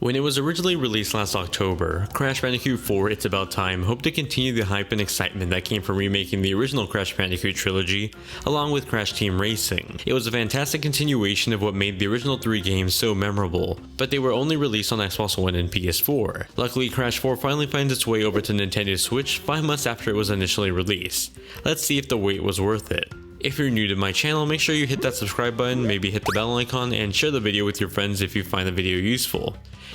When it was originally released last October, Crash Bandicoot 4 It's About Time hoped to continue the hype and excitement that came from remaking the original Crash Bandicoot trilogy, along with Crash Team Racing. It was a fantastic continuation of what made the original 3 games so memorable, but they were only released on Xbox One and PS4. Luckily, Crash 4 finally finds its way over to Nintendo Switch 5 months after it was initially released. Let's see if the wait was worth it. If you're new to my channel, make sure you hit that subscribe button, maybe hit the bell icon, and share the video with your friends if you find the video useful.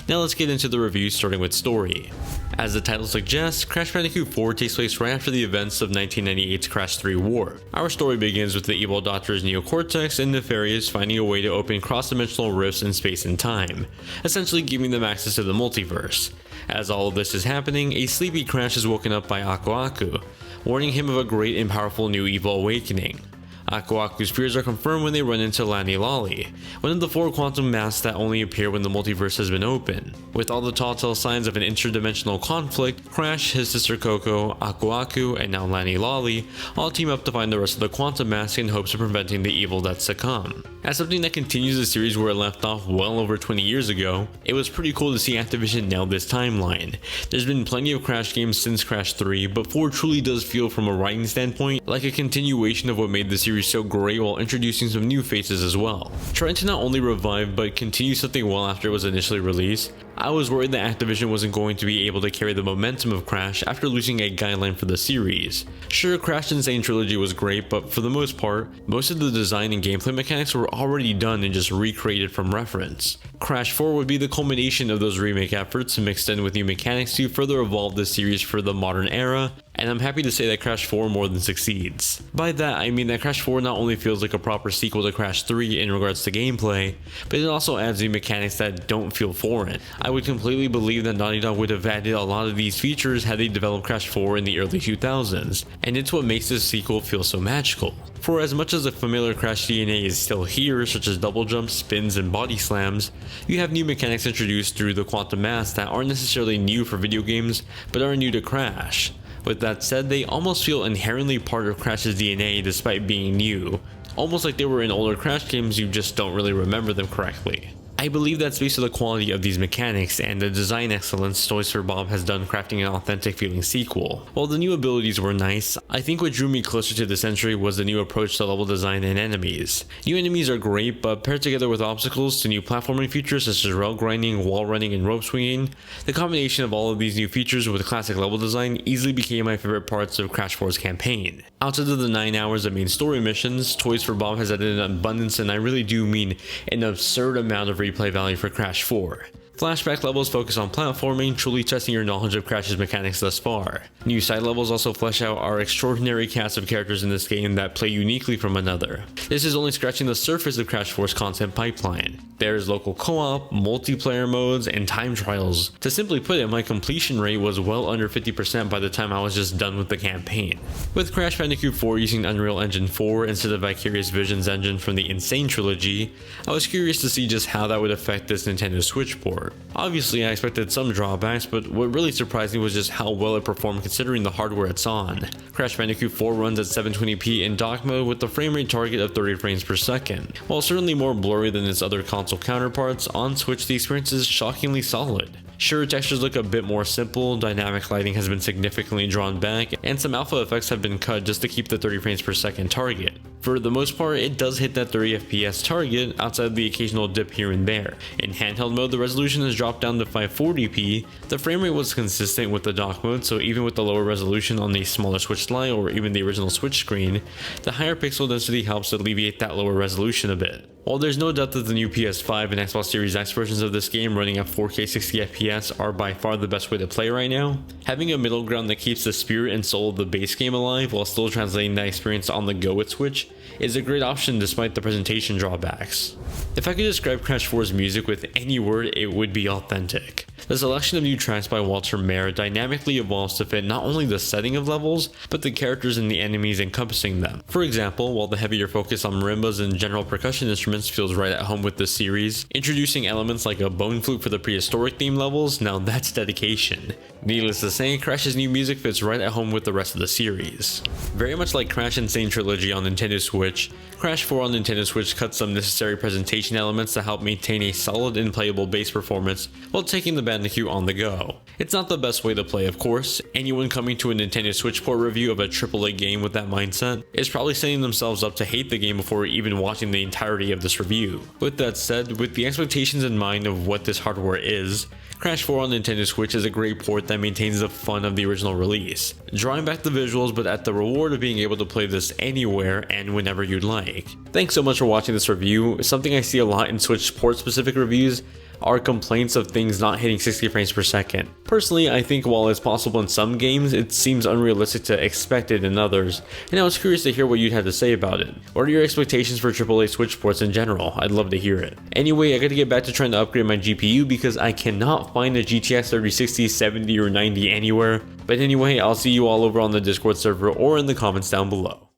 Now let's get into the review, starting with story. As the title suggests, Crash Bandicoot 4 takes place right after the events of 1998's Crash 3 War. Our story begins with the evil doctors Neocortex and Nefarious finding a way to open cross-dimensional rifts in space and time, essentially giving them access to the multiverse. As all of this is happening, a sleepy Crash is woken up by Aku Aku, warning him of a great and powerful new evil awakening. Aku Aku's fears are confirmed when they run into Lani Lali, one of the 4 quantum masks that only appear when the multiverse has been open. With all the telltale signs of an interdimensional conflict, Crash, his sister Coco, Aku Aku, and now Lani Lali all team up to find the rest of the quantum mask in hopes of preventing the evil that's to come. As something that continues the series where it left off well over 20 years ago, it was pretty cool to see Activision nail this timeline. There's been plenty of Crash games since Crash 3, but 4 truly does feel, from a writing standpoint, like a continuation of what made the series so great while introducing some new faces as well. Trying to not only revive but continue something well after it was initially released, I was worried that Activision wasn't going to be able to carry the momentum of Crash after losing a guideline for the series. Sure, Crash Insane Trilogy was great, but for the most part, most of the design and gameplay mechanics were already done and just recreated from reference. Crash 4 would be the culmination of those remake efforts mixed in with new mechanics to further evolve the series for the modern era, and I'm happy to say that Crash 4 more than succeeds. By that, I mean that Crash 4 not only feels like a proper sequel to Crash 3 in regards to gameplay, but it also adds new mechanics that don't feel foreign. I would completely believe that Naughty Dog would have added a lot of these features had they developed Crash 4 in the early 2000s, and it's what makes this sequel feel so magical. For as much as the familiar Crash DNA is still here, such as double jumps, spins, and body slams, you have new mechanics introduced through the quantum mask that aren't necessarily new for video games, but are new to Crash. With that said, they almost feel inherently part of Crash's DNA despite being new, almost like they were in older Crash games, you just don't really remember them correctly. I believe that speaks to the quality of these mechanics and the design excellence Toys for Bob has done crafting an authentic feeling sequel. While the new abilities were nice, I think what drew me closer to this entry was the new approach to level design and enemies. New enemies are great, but paired together with obstacles to new platforming features such as rail grinding, wall running, and rope swinging, the combination of all of these new features with classic level design easily became my favorite parts of Crash 4's campaign. Outside of the 9 hours of main story missions, Toys for Bob has added an abundance, and I really do mean an absurd amount of replay value for Crash 4. Flashback levels focus on platforming, truly testing your knowledge of Crash's mechanics thus far. New side levels also flesh out our extraordinary cast of characters in this game that play uniquely from another. This is only scratching the surface of Crash 4's content pipeline. There's local co-op, multiplayer modes, and time trials. To simply put it, my completion rate was well under 50% by the time I was just done with the campaign. With Crash Bandicoot 4 using Unreal Engine 4 instead of Vicarious Visions engine from the Insane Trilogy, I was curious to see just how that would affect this Nintendo Switch port. Obviously, I expected some drawbacks, but what really surprised me was just how well it performed considering the hardware it's on. Crash Bandicoot 4 runs at 720p in dock mode with a frame rate target of 30 frames per second. While certainly more blurry than its other console counterparts, on Switch the experience is shockingly solid. Sure, textures look a bit more simple, dynamic lighting has been significantly drawn back, and some alpha effects have been cut just to keep the 30 frames per second target. For the most part, it does hit that 30 FPS target outside of the occasional dip here and there. In handheld mode, the resolution has dropped down to 540p. The frame rate was consistent with the dock mode, so even with the lower resolution on the smaller Switch Lite or even the original Switch screen, the higher pixel density helps alleviate that lower resolution a bit. While there's no doubt that the new PS5 and Xbox Series X versions of this game running at 4K 60fps are by far the best way to play right now, having a middle ground that keeps the spirit and soul of the base game alive while still translating that experience on the go with Switch is a great option despite the presentation drawbacks. If I could describe Crash 4's music with any word, it would be authentic. The selection of new tracks by Walter Mayer dynamically evolves to fit not only the setting of levels, but the characters and the enemies encompassing them. For example, while the heavier focus on marimbas and general percussion instruments feels right at home with the series, introducing elements like a bone flute for the prehistoric theme levels, now that's dedication. Needless to say, Crash's new music fits right at home with the rest of the series. Very much like Crash N. Sane Trilogy on Nintendo Switch, Crash 4 on Nintendo Switch cuts some necessary presentation elements to help maintain a solid and playable base performance while taking the Bandicoot on the go. It's not the best way to play, of course. Anyone coming to a Nintendo Switch port review of a AAA game with that mindset is probably setting themselves up to hate the game before even watching the entirety of this review. With that said, with the expectations in mind of what this hardware is, Crash 4 on Nintendo Switch is a great port that maintains the fun of the original release, drawing back the visuals but at the reward of being able to play this anywhere and whenever you'd like. Thanks so much for watching this review. Something I see a lot in Switch port specific reviews are complaints of things not hitting 60 frames per second. Personally, I think while it's possible in some games, it seems unrealistic to expect it in others, and I was curious to hear what you'd have to say about it. What are your expectations for AAA Switch ports in general? I'd love to hear it. Anyway, I gotta get back to trying to upgrade my GPU because I cannot find a GTX 3060, 70, or 90 anywhere. But anyway, I'll see you all over on the Discord server or in the comments down below.